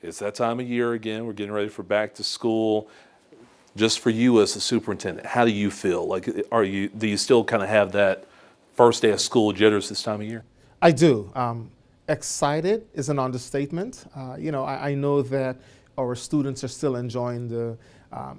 It's that time of year again. We're getting ready for back to school. Just for you as a superintendent, how do you feel? Like, do you still kind of have that first day of school jitters this time of year? I do. Excited is an understatement. I know that our students are still enjoying the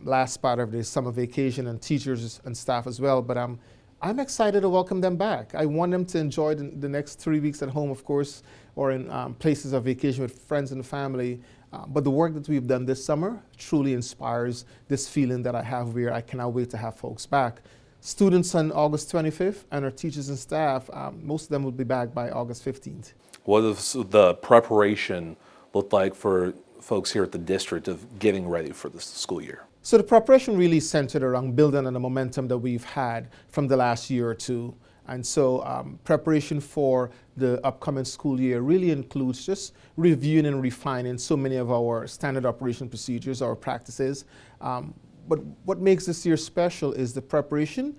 last part of their summer vacation, and teachers and staff as well, but I'm excited to welcome them back. I want them to enjoy the next 3 weeks at home, of course, or in places of vacation with friends and family. But the work that we've done this summer truly inspires this feeling that I have where I cannot wait to have folks back. Students on August 25th and our teachers and staff, most of them will be back by August 15th. What does the preparation look like for folks here at the district of getting ready for the school year? So the preparation really centered around building on the momentum that we've had from the last year or two. And so preparation for the upcoming school year really includes just reviewing and refining so many of our standard operation procedures, our practices. But what makes this year special is the preparation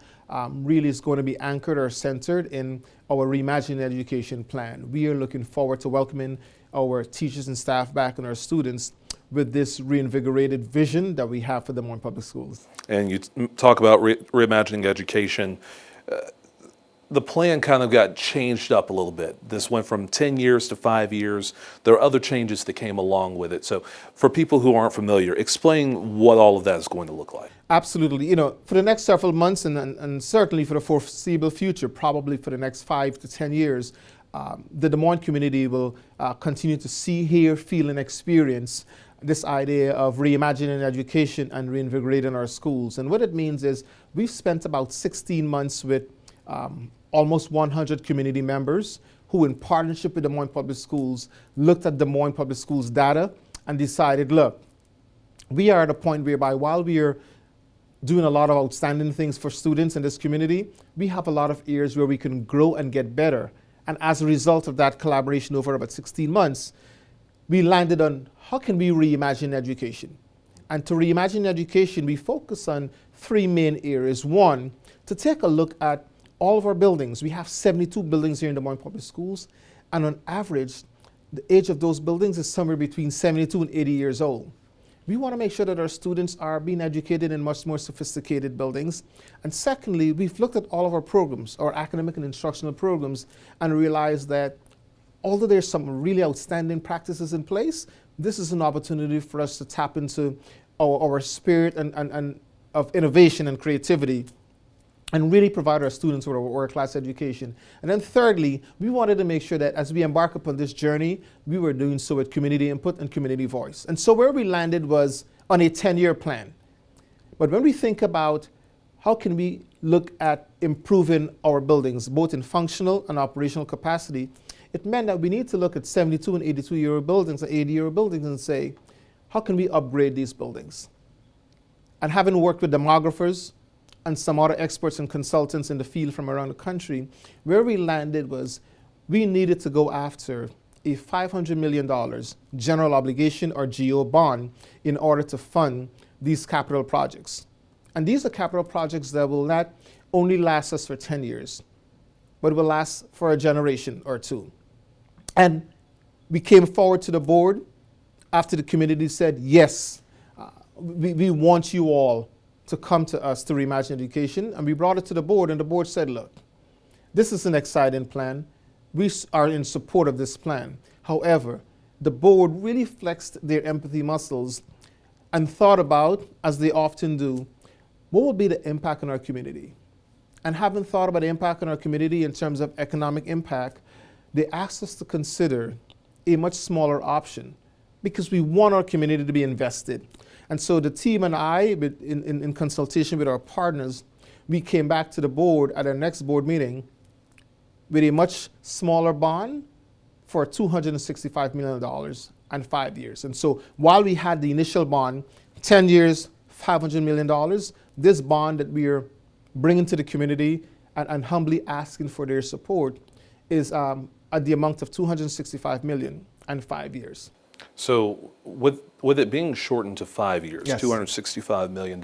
really is going to be anchored or centered in our Reimagining education plan. We are looking forward to welcoming our teachers and staff back and our students with this reinvigorated vision that we have for the Moines Public Schools. And you talk about reimagining education. The plan kind of got changed up a little bit. This went from 10 years to 5 years. There are other changes that came along with it. So for people who aren't familiar, explain what all of that is going to look like. Absolutely. For the next several months and certainly for the foreseeable future, probably for the next 5 to 10 years, the Des Moines community will continue to see, hear, feel, and experience this idea of reimagining education and reinvigorating our schools. And what it means is we've spent about 16 months with almost 100 community members who, in partnership with Des Moines Public Schools, looked at Des Moines Public Schools data and decided, look, we are at a point whereby while we are doing a lot of outstanding things for students in this community, we have a lot of areas where we can grow and get better. And as a result of that collaboration over about 16 months, we landed on how can we reimagine education? And to reimagine education, we focus on 3 main areas. One, to take a look at all of our buildings. We have 72 buildings here in Des Moines Public Schools, and on average, the age of those buildings is somewhere between 72 and 80 years old. We want to make sure that our students are being educated in much more sophisticated buildings. And secondly, we've looked at all of our programs, our academic and instructional programs, and realized that although there's some really outstanding practices in place, this is an opportunity for us to tap into our spirit and of innovation and creativity and really provide our students with a world-class education. And then thirdly, we wanted to make sure that as we embark upon this journey, we were doing so with community input and community voice. And so where we landed was on a 10-year plan. But when we think about how can we look at improving our buildings, both in functional and operational capacity, it meant that we need to look at 72 and 82-year-old buildings and 80-year-old buildings and say, how can we upgrade these buildings? And having worked with demographers and some other experts and consultants in the field from around the country, where we landed was we needed to go after a $500 million general obligation or GO bond in order to fund these capital projects. And these are capital projects that will not only last us for 10 years, but will last for a generation or two. And we came forward to the board after the community said, yes, we want you all to come to us to reimagine education. And we brought it to the board, and the board said, look, this is an exciting plan. We are in support of this plan. However, the board really flexed their empathy muscles and thought about, as they often do, what will be the impact on our community? And having thought about the impact on our community in terms of economic impact, they asked us to consider a much smaller option because we want our community to be invested. And so the team and I, in consultation with our partners, we came back to the board at our next board meeting with a much smaller bond for $265 million and 5 years. And so while we had the initial bond, 10 years, $500 million, this bond that we are bringing to the community and humbly asking for their support is at the amount of $265 million and 5 years. So with it being shortened to 5 years, yes. $265 million,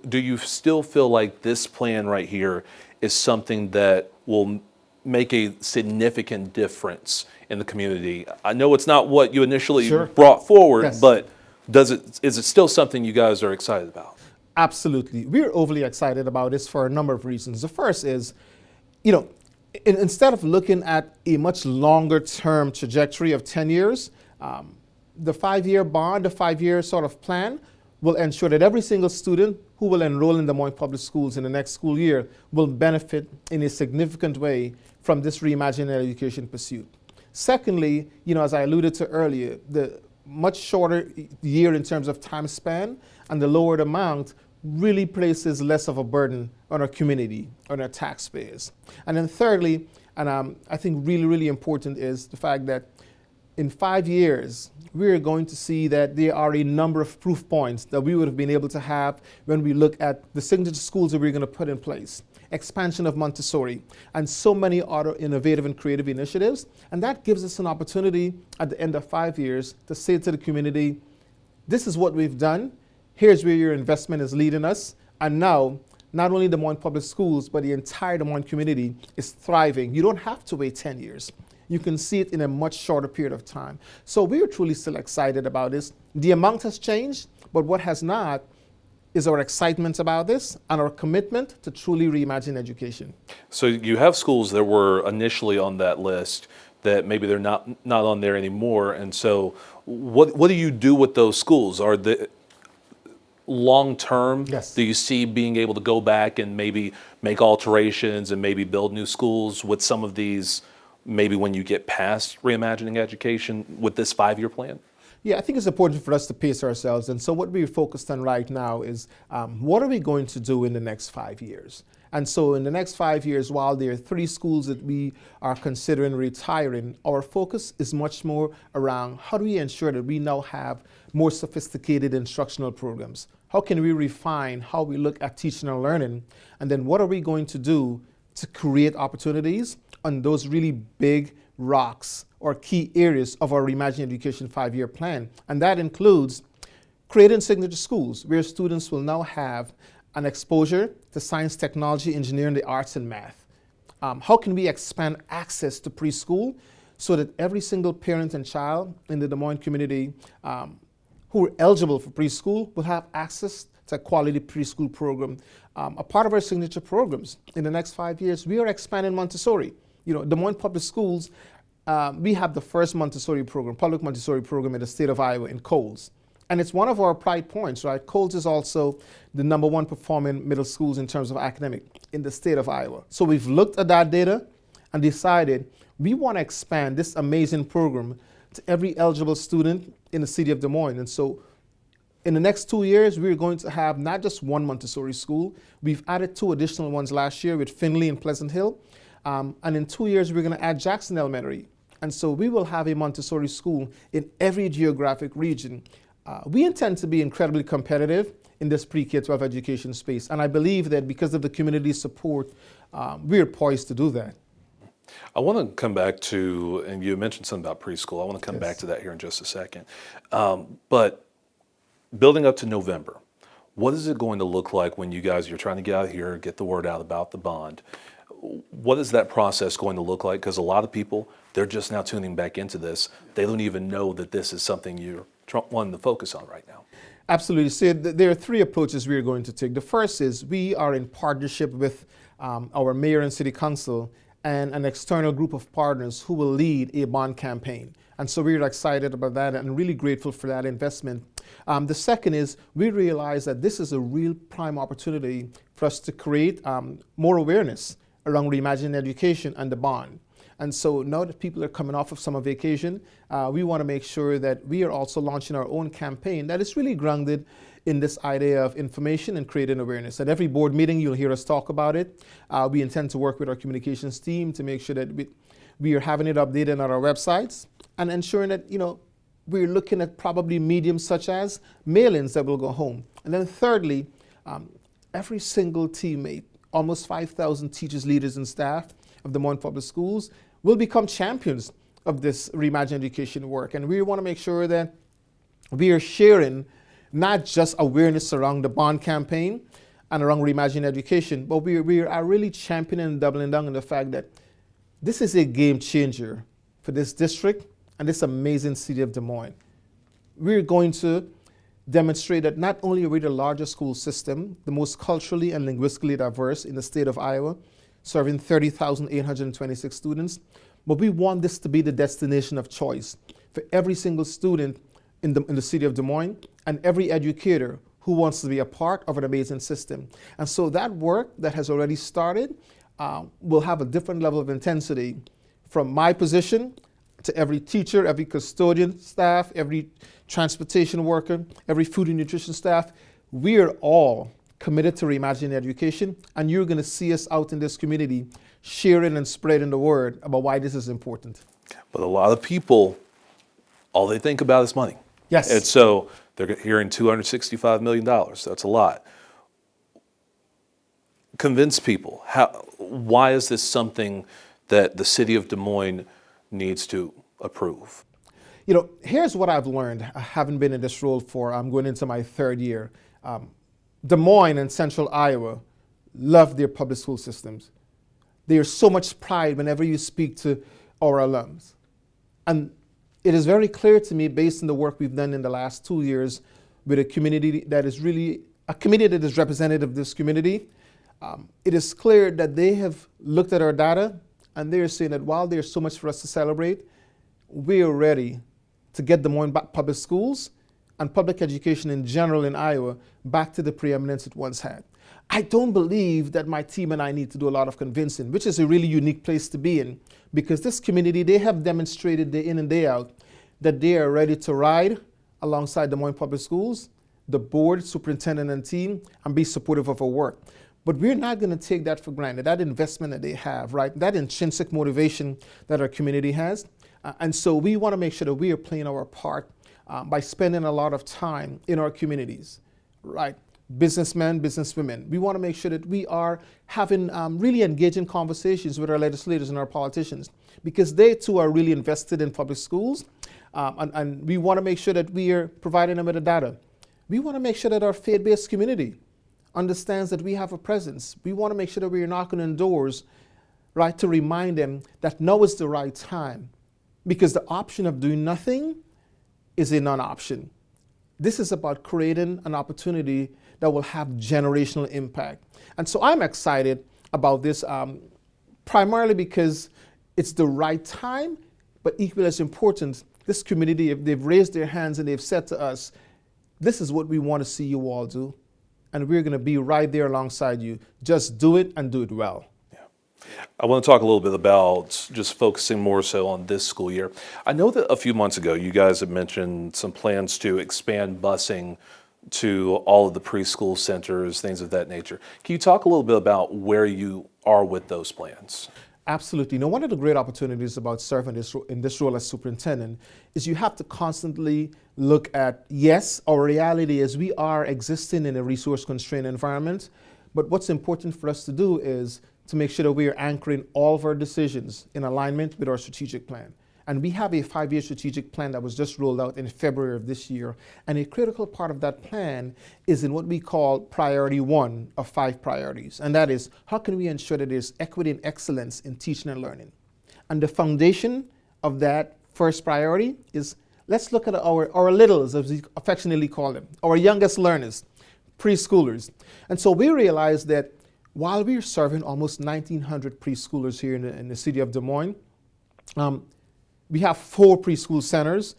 do you still feel like this plan right here is something that will make a significant difference in the community? I know it's not what you initially Sure. brought forward, Yes. but is it still something you guys are excited about? Absolutely. We're overly excited about this for a number of reasons. The first is, instead of looking at a much longer term trajectory of 10 years, the 5-year bond, the 5-year sort of plan will ensure that every single student who will enroll in Des Moines Public Schools in the next school year will benefit in a significant way from this reimagining education pursuit. Secondly, as I alluded to earlier, the much shorter year in terms of time span and the lowered amount really places less of a burden on our community, on our taxpayers. And then thirdly, and I think really, really important is the fact that in 5 years, we're going to see that there are a number of proof points that we would have been able to have when we look at the signature schools that we're going to put in place, expansion of Montessori, and so many other innovative and creative initiatives. And that gives us an opportunity at the end of 5 years to say to the community, this is what we've done, here's where your investment is leading us, and now, not only Des Moines Public Schools, but the entire Des Moines community is thriving. You don't have to wait 10 years. You can see it in a much shorter period of time. So we are truly still excited about this. The amount has changed, but what has not is our excitement about this and our commitment to truly reimagine education. So you have schools that were initially on that list that maybe they're not on there anymore. And so what do you do with those schools? Are they long term? Yes. Do you see being able to go back and maybe make alterations and maybe build new schools with some of these, maybe when you get past reimagining education with this 5-year plan? Yeah, I think it's important for us to pace ourselves. And so what we're focused on right now is what are we going to do in the next 5 years? And so in the next 5 years, while there are 3 schools that we are considering retiring, our focus is much more around how do we ensure that we now have more sophisticated instructional programs? How can we refine how we look at teaching and learning? And then what are we going to do to create opportunities on those really big rocks or key areas of our Reimagining Education 5-year plan? And that includes creating signature schools where students will now have an exposure to science, technology, engineering, the arts, and math. How can we expand access to preschool so that every single parent and child in the Des Moines community who are eligible for preschool will have access to a quality preschool program? A part of our signature programs in the next 5 years, we are expanding Montessori. Des Moines Public Schools, we have the first Montessori program, public Montessori program in the state of Iowa in Coles. And it's one of our pride points, right? Coles is also the #1 performing middle schools in terms of academic in the state of Iowa. So we've looked at that data and decided we want to expand this amazing program to every eligible student in the city of Des Moines. And so in the next 2 years, we're going to have not just one Montessori school. We've added 2 additional ones last year with Findlay and Pleasant Hill. And in 2 years, we're going to add Jackson Elementary. And so we will have a Montessori school in every geographic region. We intend to be incredibly competitive in this pre-K-12 education space. And I believe that because of the community support, we're poised to do that. I want to come back to, and you mentioned something about preschool. I want to come back to that here in just a second. But building up to November, what is it going to look like when you're trying to get out here, get the word out about the bond? What is that process going to look like? Because a lot of people, they're just now tuning back into this. They don't even know that this is something you're wanting to focus on right now. Absolutely. So there are 3 approaches we are going to take. The first is we are in partnership with our mayor and city council and an external group of partners who will lead a bond campaign. And so we're excited about that and really grateful for that investment. The second is we realize that this is a real prime opportunity for us to create more awareness around reimagining education and the bond. And so now that people are coming off of summer vacation, we want to make sure that we are also launching our own campaign that is really grounded in this idea of information and creating awareness. At every board meeting, you'll hear us talk about it. We intend to work with our communications team to make sure that we are having it updated on our websites and ensuring that, we're looking at probably mediums such as mail-ins that will go home. And then thirdly, every single teammate, almost 5,000 teachers, leaders, and staff of Des Moines Public Schools will become champions of this Reimagining Education work. And we want to make sure that we are sharing not just awareness around the bond campaign and around Reimagining Education, but we are really championing and doubling down on the fact that This is a game changer for this district and this amazing city of Des Moines. We're going to demonstrate that not only are we the largest school system, the most culturally and linguistically diverse in the state of Iowa, serving 30,826 students, but we want this to be the destination of choice for every single student in the city of Des Moines and every educator who wants to be a part of an amazing system. And so that work that has already started will have a different level of intensity from my position to every teacher, every custodian staff, every transportation worker, every food and nutrition staff. We are all committed to reimagining education, and you're going to see us out in this community sharing and spreading the word about why this is important. But a lot of people, all they think about is money. Yes. And so they're hearing $265 million. That's a lot. Convince people. Why is this something that the city of Des Moines needs to approve? You know, here's what I've learned. I haven't been in this role I'm going into my third year. Des Moines and Central Iowa love their public school systems. There's so much pride whenever you speak to our alums. And it is very clear to me, based on the work we've done in the last 2 years with a community that is really a committee that is representative of this community, it is clear that they have looked at our data and they're saying that while there's so much for us to celebrate, we are ready to get Des Moines public schools and public education in general in Iowa back to the preeminence it once had. I don't believe that my team and I need to do a lot of convincing, which is a really unique place to be in, because this community, they have demonstrated day in and day out that they are ready to ride alongside Des Moines Public Schools, the board, superintendent, and team, and be supportive of our work. But we're not going to take that for granted, that investment that they have, right? That intrinsic motivation that our community has. And so we want to make sure that we are playing our part by spending a lot of time in our communities, right? Businessmen, businesswomen. We want to make sure that we are having really engaging conversations with our legislators and our politicians, because they too are really invested in public schools. And we want to make sure that we are providing them with the data. We want to make sure that our faith-based community understands that we have a presence. We want to make sure that we are knocking on doors, right, to remind them that now is the right time, because the option of doing nothing is a non-option. This is about creating an opportunity that will have generational impact. And so I'm excited about this, primarily because it's the right time, but equally as important, this community, if they've raised their hands and they've said to us, this is what we want to see you all do, and we're going to be right there alongside you. Just do it and do it well. I want to talk a little bit about just focusing more so on this school year. I know that a few months ago you guys had mentioned some plans to expand busing to all of the preschool centers, things of that nature. Can you talk a little bit about where you are with those plans? Absolutely. Now, one of the great opportunities about serving in this role as superintendent is you have to constantly look at, yes, our reality is we are existing in a resource-constrained environment, but what's important for us to do is to make sure that we are anchoring all of our decisions in alignment with our strategic plan. And we have a 5-year strategic plan that was just rolled out in February of this year. And a critical part of that plan is in what we call priority 1 of 5 priorities. And that is, how can we ensure that there's equity and excellence in teaching and learning? And the foundation of that first priority is, let's look at our littles, as we affectionately call them, our youngest learners, preschoolers. And so we realized that while we're serving almost 1,900 preschoolers here in the city of Des Moines, we have 4 preschool centers.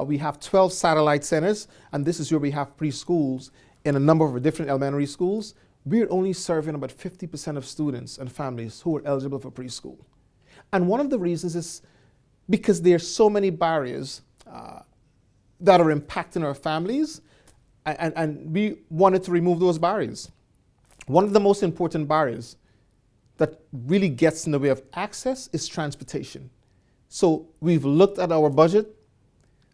We have 12 satellite centers, and this is where we have preschools in a number of different elementary schools. We're only serving about 50% of students and families who are eligible for preschool. And one of the reasons is because there are so many barriers that are impacting our families, and we wanted to remove those barriers. One of the most important barriers that really gets in the way of access is transportation. So we've looked at our budget,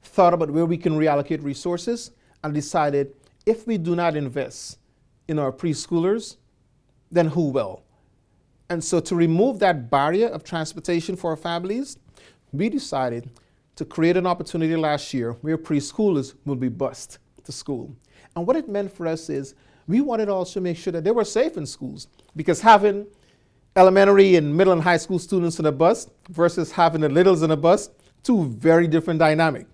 thought about where we can reallocate resources, and decided if we do not invest in our preschoolers, then who will? And so to remove that barrier of transportation for our families, we decided to create an opportunity last year where preschoolers will be bused to school. And what it meant for us is we wanted to also make sure that they were safe in schools, because having elementary and middle and high school students on a bus versus having the littles on a bus, two very different dynamic.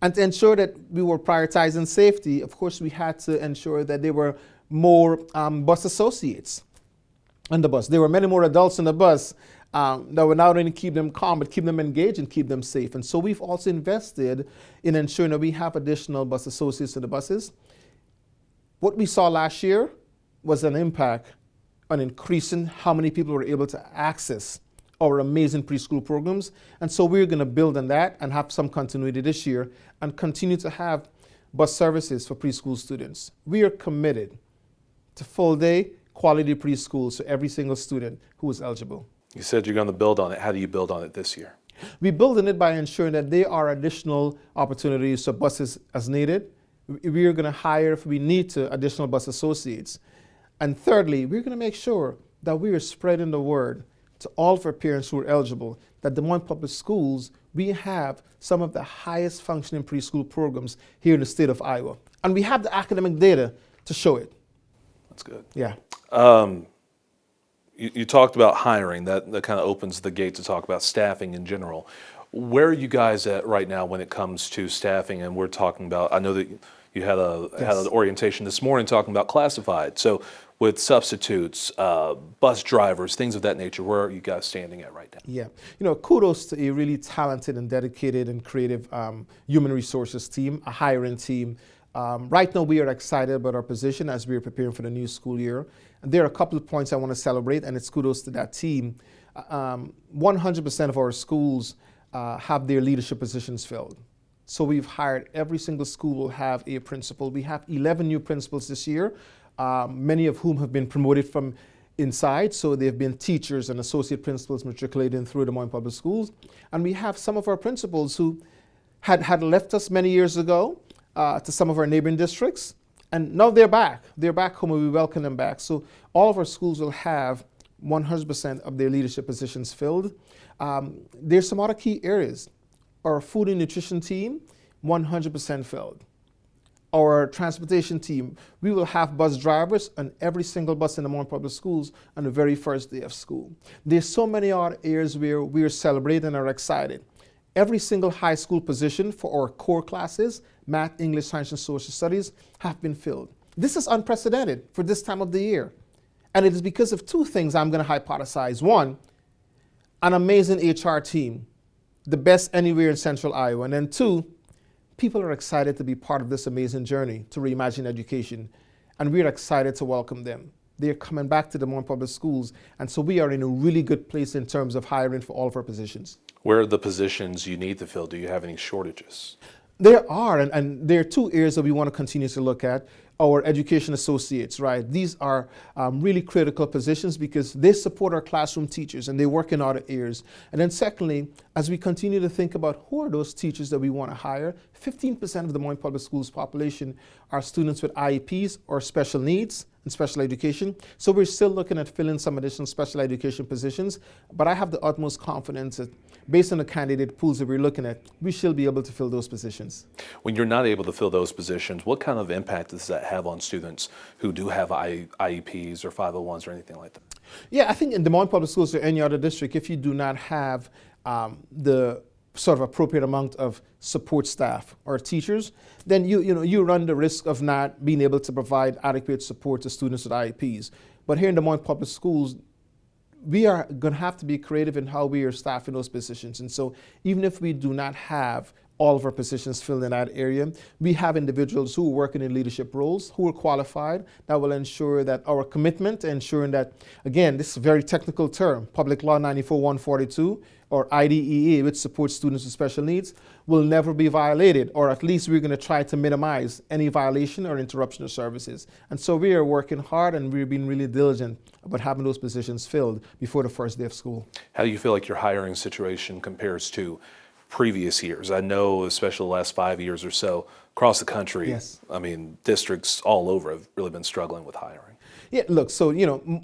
And to ensure that we were prioritizing safety, of course, we had to ensure that there were more bus associates on the bus. There were many more adults on the bus that would not only keep them calm, but keep them engaged and keep them safe. And so we've also invested in ensuring that we have additional bus associates in the buses. What we saw last year was an impact on increasing how many people were able to access our amazing preschool programs. And so we're going to build on that and have some continuity this year and continue to have bus services for preschool students. We are committed to full day quality preschools for every single student who is eligible. You said you're going to build on it. How do you build on it this year? We build on it by ensuring that there are additional opportunities for buses as needed. We are going to hire, if we need to, additional bus associates. And thirdly, we're going to make sure that we are spreading the word to all of our parents who are eligible that Des Moines Public Schools, we have some of the highest functioning preschool programs here in the state of Iowa. And we have the academic data to show it. That's good. Yeah. You talked about hiring. That kind of opens the gate to talk about staffing in general. Where are you guys at right now when it comes to staffing? And we're talking about, I know that you had an orientation this morning talking about classified. So with substitutes, bus drivers, things of that nature, where are you guys standing at right now? Yeah, kudos to a really talented and dedicated and creative human resources team, a hiring team. Right now we are excited about our position as we are preparing for the new school year. And there are a couple of points I want to celebrate, and it's kudos to that team. 100% of our schools have their leadership positions filled. So we've hired, every single school will have a principal. We have 11 new principals this year, many of whom have been promoted from inside. So they've been teachers and associate principals matriculating through Des Moines Public Schools. And we have some of our principals who had left us many years ago to some of our neighboring districts. And now they're back. They're back home and we welcome them back. So all of our schools will have 100% of their leadership positions filled. There's some other key areas. Our food and nutrition team, 100% filled. Our transportation team, we will have bus drivers on every single bus in the Des Moines Public Schools on the very first day of school. There's so many other areas where we are celebrating and are excited. Every single high school position for our core classes, math, English, science, and social studies, have been filled. This is unprecedented for this time of the year. And it is because of two things I'm going to hypothesize. One, an amazing HR team, the best anywhere in Central Iowa. And then two, people are excited to be part of this amazing journey to reimagine education. And we're excited to welcome them. They're coming back to the Des Moines Public Schools. And so we are in a really good place in terms of hiring for all of our positions. Where are the positions you need to fill? Do you have any shortages? There are, and there are two areas that we want to continue to look at. Our education associates, right? These are really critical positions because they support our classroom teachers and they work in other areas. And then secondly, as we continue to think about who are those teachers that we want to hire, 15% of the Des Moines Public Schools population are students with IEPs or special needs and special education. So we're still looking at filling some additional special education positions, but I have the utmost confidence that based on the candidate pools that we're looking at, we should be able to fill those positions. When you're not able to fill those positions, what kind of impact does that have on students who do have IEPs or 501s or anything like that? Yeah, I think in Des Moines Public Schools or any other district, if you do not have the sort of appropriate amount of support staff or teachers, then you run the risk of not being able to provide adequate support to students with IEPs. But here in Des Moines Public Schools, we are going to have to be creative in how we are staffing those positions. And so even if we do not have all of our positions filled in that area, we have individuals who are working in leadership roles, who are qualified, that will ensure that our commitment to ensuring that, again, this is a very technical term, Public Law 94-142, or IDEA, which supports students with special needs, will never be violated, or at least we're going to try to minimize any violation or interruption of services. And so we are working hard and we're being really diligent about having those positions filled before the first day of school. How do you feel like your hiring situation compares to previous years? I know, especially the last 5 years or so, across the country, yes. I mean, districts all over have really been struggling with hiring. Yeah, look, so,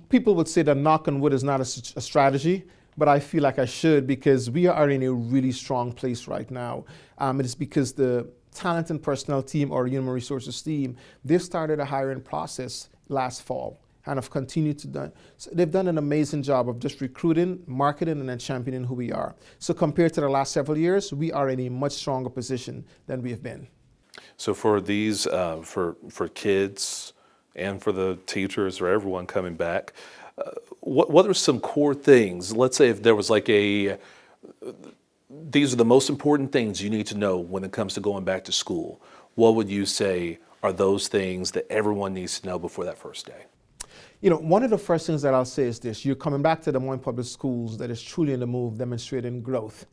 people would say that knock on wood is not a strategy, but I feel like I should because we are in a really strong place right now. It is because the talent and personnel team or human resources team, they started a hiring process last fall. and have continued to do. So they've done an amazing job of just recruiting, marketing, and then championing who we are. So compared to the last several years, we are in a much stronger position than we have been. So for these, for kids and for the teachers or everyone coming back, what are some core things? Let's say if there was like these are the most important things you need to know when it comes to going back to school. What would you say are those things that everyone needs to know before that first day? You know, one of the first things that I'll say is this: you're coming back to the Moines Public Schools that is truly in the move, demonstrating growth.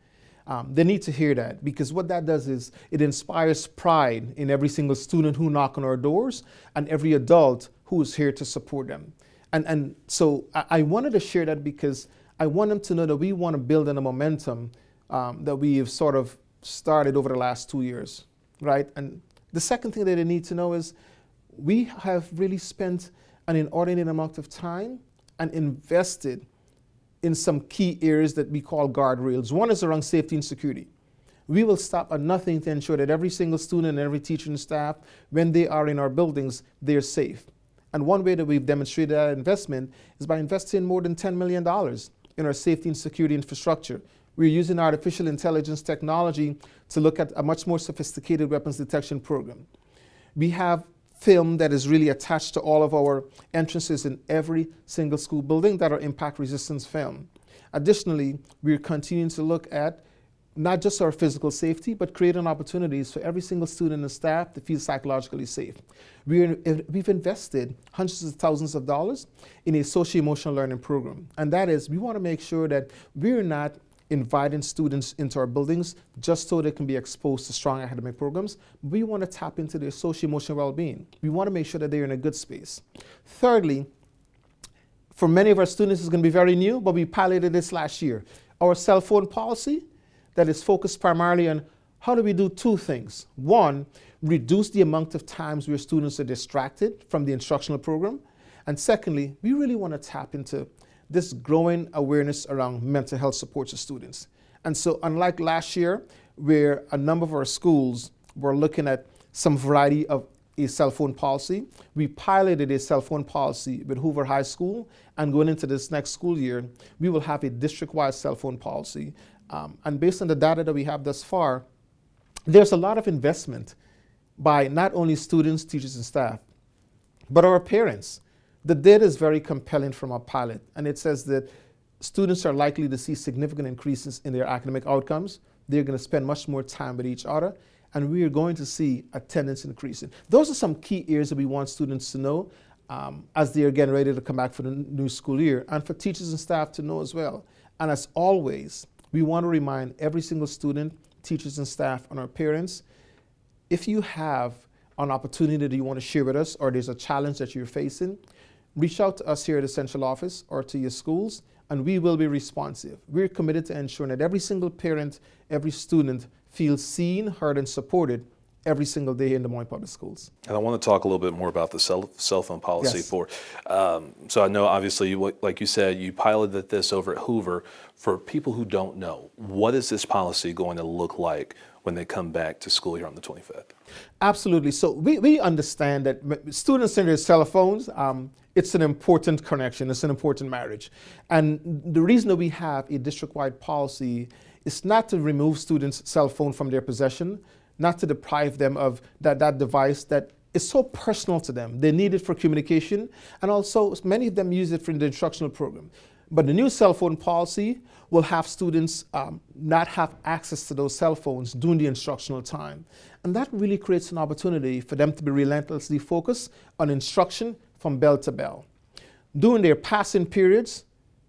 They need to hear that, because what that does is it inspires pride in every single student who knock on our doors and every adult who is here to support them. And so I wanted to share that because I want them to know that we want to build on the momentum that we have sort of started over the last 2 years, right? And the second thing that they need to know is we have really spent an inordinate amount of time and invested in some key areas that we call guardrails. One is around safety and security. We will stop at nothing to ensure that every single student and every teacher and staff, when they are in our buildings, they're safe. And one way that we've demonstrated that investment is by investing more than $10 million in our safety and security infrastructure. We're using artificial intelligence technology to look at a much more sophisticated weapons detection program. We have film that is really attached to all of our entrances in every single school building that are impact resistance film. Additionally, we're continuing to look at not just our physical safety, but creating opportunities for every single student and staff to feel psychologically safe. We've invested hundreds of thousands of dollars in a socio-emotional learning program. And that is, we want to make sure that we're not inviting students into our buildings just so they can be exposed to strong academic programs. We want to tap into their socio-emotional well-being. We want to make sure that they're in a good space. Thirdly, for many of our students, it's going to be very new, but we piloted this last year. Our cell phone policy that is focused primarily on how do we do two things. One, reduce the amount of times where students are distracted from the instructional program. And secondly, we really want to tap into this growing awareness around mental health support to students. And so unlike last year, where a number of our schools were looking at some variety of a cell phone policy, we piloted a cell phone policy with Hoover High School, and going into this next school year, we will have a district-wide cell phone policy. And based on the data that we have thus far, there's a lot of investment by not only students, teachers, and staff, but our parents. The data is very compelling from our pilot, and it says that students are likely to see significant increases in their academic outcomes. They're going to spend much more time with each other, and we are going to see attendance increasing. Those are some key areas that we want students to know as they are getting ready to come back for the new school year, and for teachers and staff to know as well. And as always, we want to remind every single student, teachers and staff, and our parents, if you have an opportunity that you want to share with us, or there's a challenge that you're facing, reach out to us here at the central office or to your schools, and we will be responsive. We're committed to ensuring that every single parent, every student feels seen, heard, and supported every single day in the Moines Public Schools. And I want to talk a little bit more about the cell phone policy. Yes. So I know obviously, like you said, you piloted this over at Hoover. For people who don't know, what is this policy going to look like when they come back to school here on the 25th? Absolutely. So we understand that students and their cell phones, it's an important connection, it's an important marriage. And the reason that we have a district-wide policy is not to remove students' cell phone from their possession, not to deprive them of that device that is so personal to them. They need it for communication, and also many of them use it for the instructional program. But the new cell phone policy will have students not have access to those cell phones during the instructional time. And that really creates an opportunity for them to be relentlessly focused on instruction from bell to bell. During their passing periods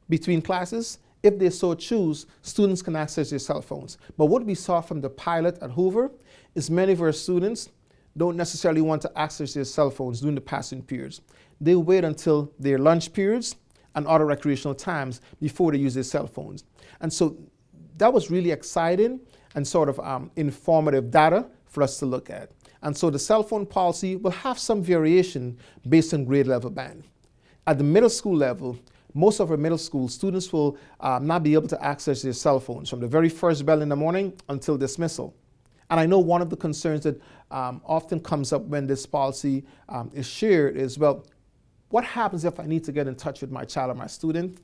between classes, if they so choose, students can access their cell phones. But what we saw from the pilot at Hoover is many of our students don't necessarily want to access their cell phones during the passing periods. They wait until their lunch periods and other recreational times before they use their cell phones. And so that was really exciting and sort of informative data for us to look at. And so the cell phone policy will have some variation based on grade level band. At the middle school level, most of our middle school students will not be able to access their cell phones from the very first bell in the morning until dismissal. And I know one of the concerns that often comes up when this policy is shared is, well, What happens if I need to get in touch with my child or my student?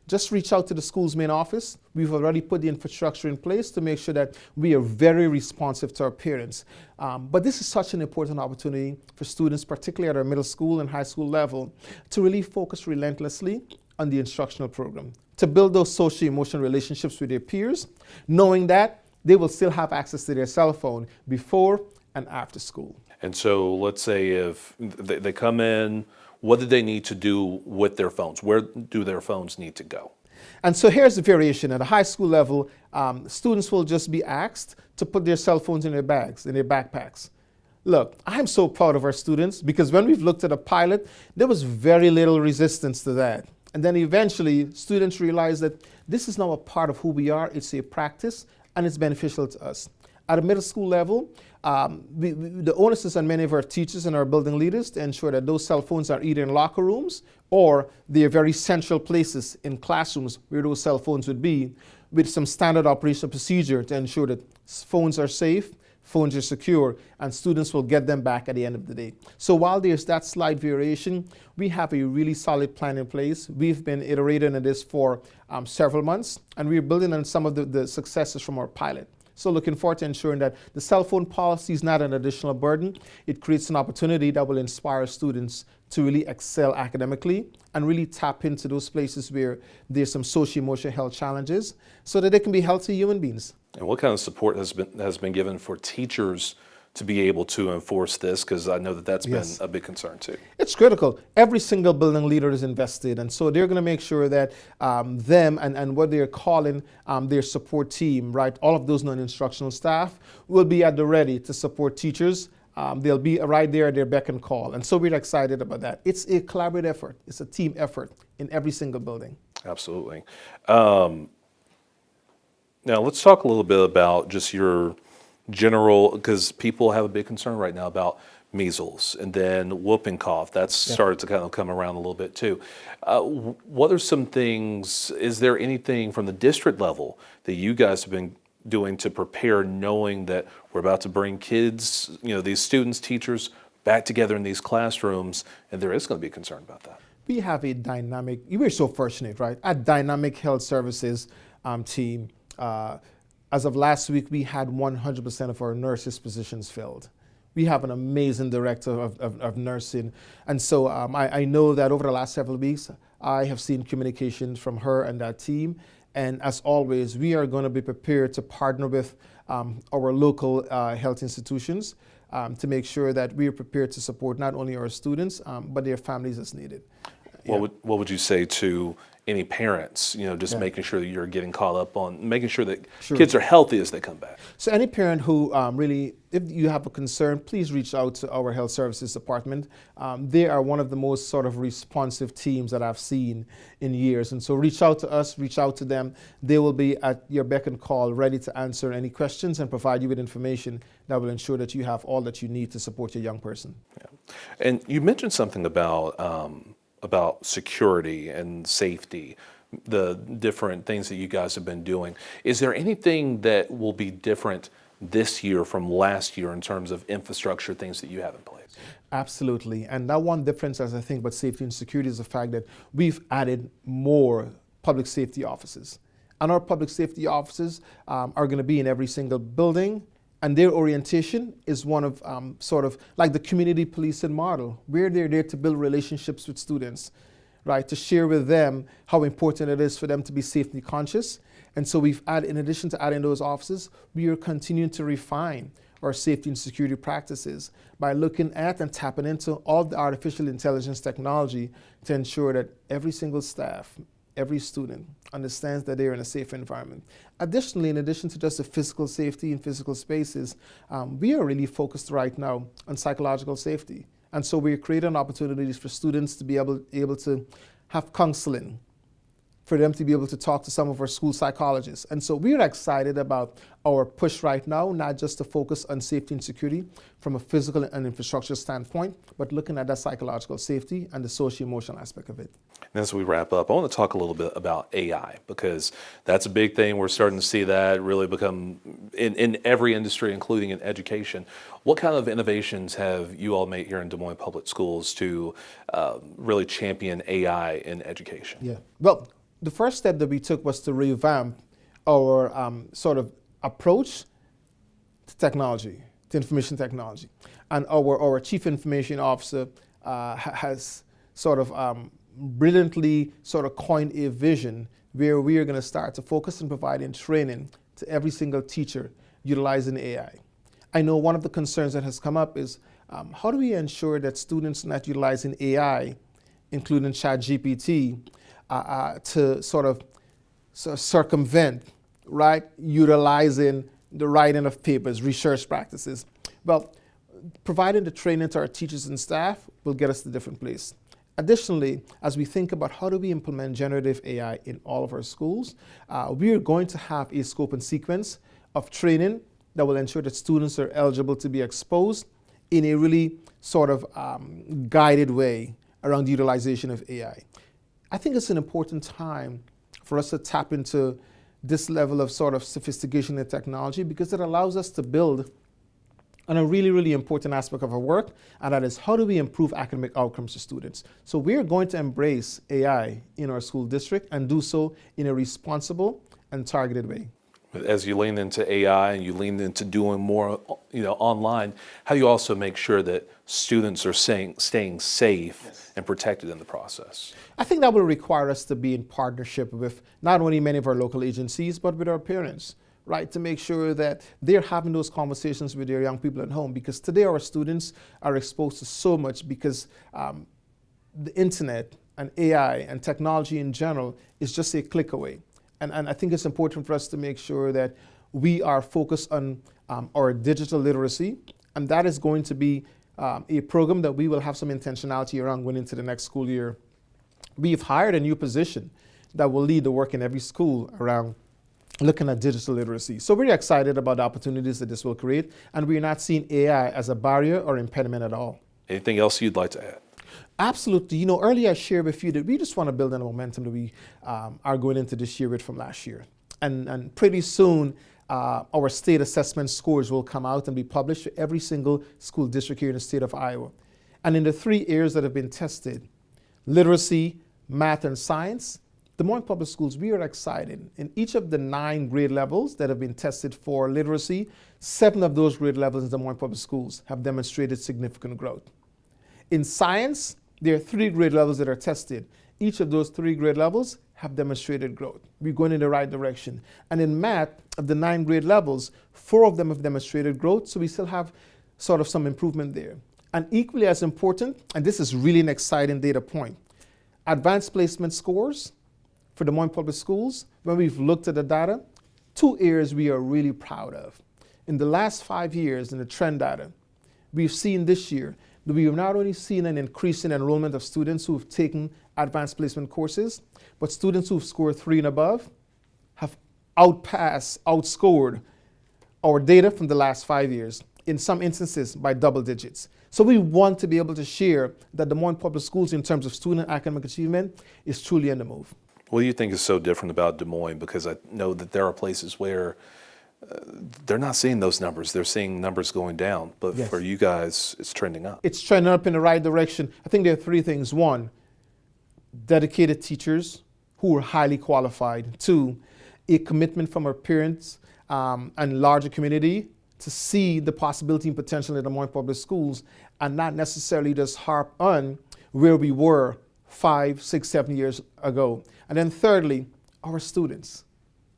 Just reach out to the school's main office. We've already put the infrastructure in place to make sure that we are very responsive to our parents. But this is such an important opportunity for students, particularly at our middle school and high school level, to really focus relentlessly on the instructional program, to build those social-emotional relationships with their peers, knowing that they will still have access to their cell phone before and after school. And so let's say if they come in, what do they need to do with their phones? Where do their phones need to go? And so here's the variation. At a high school level, students will just be asked to put their cell phones in their bags, in their backpacks. Look, I'm so proud of our students because when we've looked at a pilot, there was very little resistance to that. And then eventually, students realized that this is now a part of who we are, it's a practice, and it's beneficial to us. At a middle school level, the onus is on many of our teachers and our building leaders to ensure that those cell phones are either in locker rooms or they are very central places in classrooms where those cell phones would be, with some standard operational procedure to ensure that phones are safe, phones are secure, and students will get them back at the end of the day. So while there's that slight variation, we have a really solid plan in place. We've been iterating on this for several months, and we're building on some of the successes from our pilot. So looking forward to ensuring that the cell phone policy is not an additional burden. It creates an opportunity that will inspire students to really excel academically and really tap into those places where there's some social-emotional health challenges so that they can be healthy human beings. And what kind of support has been given for teachers to be able to enforce this? Because I know that that's Yes. been a big concern too. It's critical. Every single building leader is invested, and so they're going to make sure that them and what they're calling their support team, right, all of those non-instructional staff will be at the ready to support teachers. They'll be right there at their beck and call, and so we're excited about that. It's a collaborative effort. It's a team effort in every single building. Absolutely. Now let's talk a little bit about just your general, because people have a big concern right now about measles and then whooping cough. That's started to kind of come around a little bit too. What are some things, is there anything from the district level that you guys have been doing to prepare, knowing that we're about to bring kids, these students, teachers back together in these classrooms, and there is going to be concern about that? We have a dynamic, we're so fortunate, right? A dynamic health services team. As of last week, we had 100% of our nurses' positions filled. We have an amazing director of nursing. And so I know that over the last several weeks, I have seen communication from her and that team. And as always, we are going to be prepared to partner with our local health institutions to make sure that we are prepared to support not only our students, but their families as needed. What would you say to any parents, just making sure that you're getting caught up on making sure that kids are healthy as they come back? So any parent who really, if you have a concern, please reach out to our health services department. They are one of the most sort of responsive teams that I've seen in years. And so reach out to us, reach out to them. They will be at your beck and call, ready to answer any questions and provide you with information that will ensure that you have all that you need to support your young person. Yeah. And you mentioned something about security and safety, the different things that you guys have been doing. Is there anything that will be different this year from last year in terms of infrastructure, things that you have in place? Absolutely. And that one difference, as I think, about safety and security is the fact that we've added more public safety offices. And our public safety offices are going to be in every single building. And their orientation is one of sort of like the community policing model, where they're there to build relationships with students, right? To share with them how important it is for them to be safety conscious. And so we've added, in addition to adding those offices, we are continuing to refine our safety and security practices by looking at and tapping into all the artificial intelligence technology to ensure that every single staff, every student understands that they're in a safe environment. Additionally, in addition to just the physical safety in physical spaces, we are really focused right now on psychological safety. And so we're creating opportunities for students to be able to have counseling, for them to be able to talk to some of our school psychologists. And so we're excited about our push right now, not just to focus on safety and security from a physical and infrastructure standpoint, but looking at that psychological safety and the socio-emotional aspect of it. And as we wrap up, I want to talk a little bit about AI, because that's a big thing. We're starting to see that really become in every industry, including in education. What kind of innovations have you all made here in Des Moines Public Schools to really champion AI in education? Yeah. Well, the first step that we took was to revamp our sort of approach to technology, to information technology. And our Chief Information Officer has sort of brilliantly sort of coined a vision where we are going to start to focus on providing training to every single teacher utilizing AI. I know one of the concerns that has come up is how do we ensure that students not utilizing AI, including ChatGPT, to sort of circumvent, right, utilizing the writing of papers, research practices. Well, providing the training to our teachers and staff will get us to a different place. Additionally, as we think about how do we implement generative AI in all of our schools, we are going to have a scope and sequence of training that will ensure that students are eligible to be exposed in a really sort of guided way around the utilization of AI. I think it's an important time for us to tap into this level of sort of sophistication in technology, because it allows us to build on a really, really important aspect of our work, and that is how do we improve academic outcomes for students. So we're going to embrace AI in our school district and do so in a responsible and targeted way. As you lean into AI and you lean into doing more, online, how do you also make sure that students are staying safe and protected in the process? I think that will require us to be in partnership with not only many of our local agencies, but with our parents, right, to make sure that they're having those conversations with their young people at home, because today our students are exposed to so much because the internet and AI and technology in general is just a click away. And I think it's important for us to make sure that we are focused on our digital literacy, and that is going to be a program that we will have some intentionality around going into the next school year. We've hired a new position that will lead the work in every school around looking at digital literacy. So we're excited about the opportunities that this will create, and we're not seeing AI as a barrier or impediment at all. Anything else you'd like to add? Absolutely. Earlier I shared with you that we just want to build on the momentum that we are going into this year with from last year. And pretty soon, our state assessment scores will come out and be published for every single school district here in the state of Iowa. And in the 3 areas that have been tested, literacy, math, and science, Des Moines Public Schools, we are excited. In each of the 9 grade levels that have been tested for literacy, 7 of those grade levels in Des Moines Public Schools have demonstrated significant growth. In science, there are 3 grade levels that are tested. Each of those 3 grade levels have demonstrated growth. We're going in the right direction. And in math, of the 9 grade levels, 4 of them have demonstrated growth, so we still have sort of some improvement there. And equally as important, and this is really an exciting data point, advanced placement scores for Des Moines Public Schools, when we've looked at the data, 2 areas we are really proud of. In the last 5 years, in the trend data, we've seen this year that we have not only seen an increase in enrollment of students who have taken advanced placement courses, but students who've scored 3 and above have outscored our data from the last 5 years, in some instances by double digits. So we want to be able to share that Des Moines Public Schools, in terms of student academic achievement, is truly on the move. What do you think is so different about Des Moines? Because I know that there are places where they're not seeing those numbers. They're seeing numbers going down. But Yes. for you guys, it's trending up. It's trending up in the right direction. I think there are 3 things. 1, dedicated teachers who are highly qualified. 2, a commitment from our parents and larger community to see the possibility and potential in Des Moines Public Schools, and not necessarily just harp on where we were 5, 6, 7 years ago. And then thirdly, our students.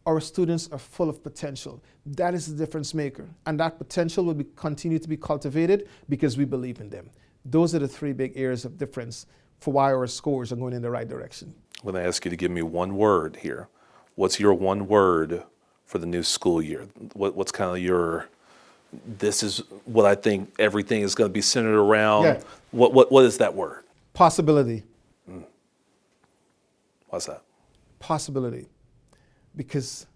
Our students are full of potential. That is the difference maker. And that potential will continue to be cultivated because we believe in them. Those are the 3 big areas of difference for why our scores are going in the right direction. I'm going to ask you to give me one word here. What's your one word for the new school year? What's kind of your, this is what I think everything is going to be centered around? Yeah. What is that word? Possibility. What's that? possibility, because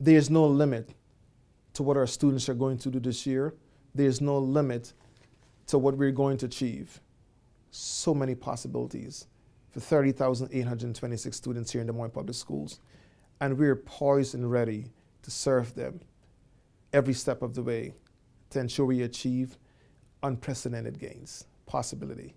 there's no limit to what our students are going to do this year. There's no limit to what we're going to achieve. So many possibilities for 30,826 students here in Des Moines Public Schools. And we're poised and ready to serve them every step of the way to ensure we achieve unprecedented gains. Possibility.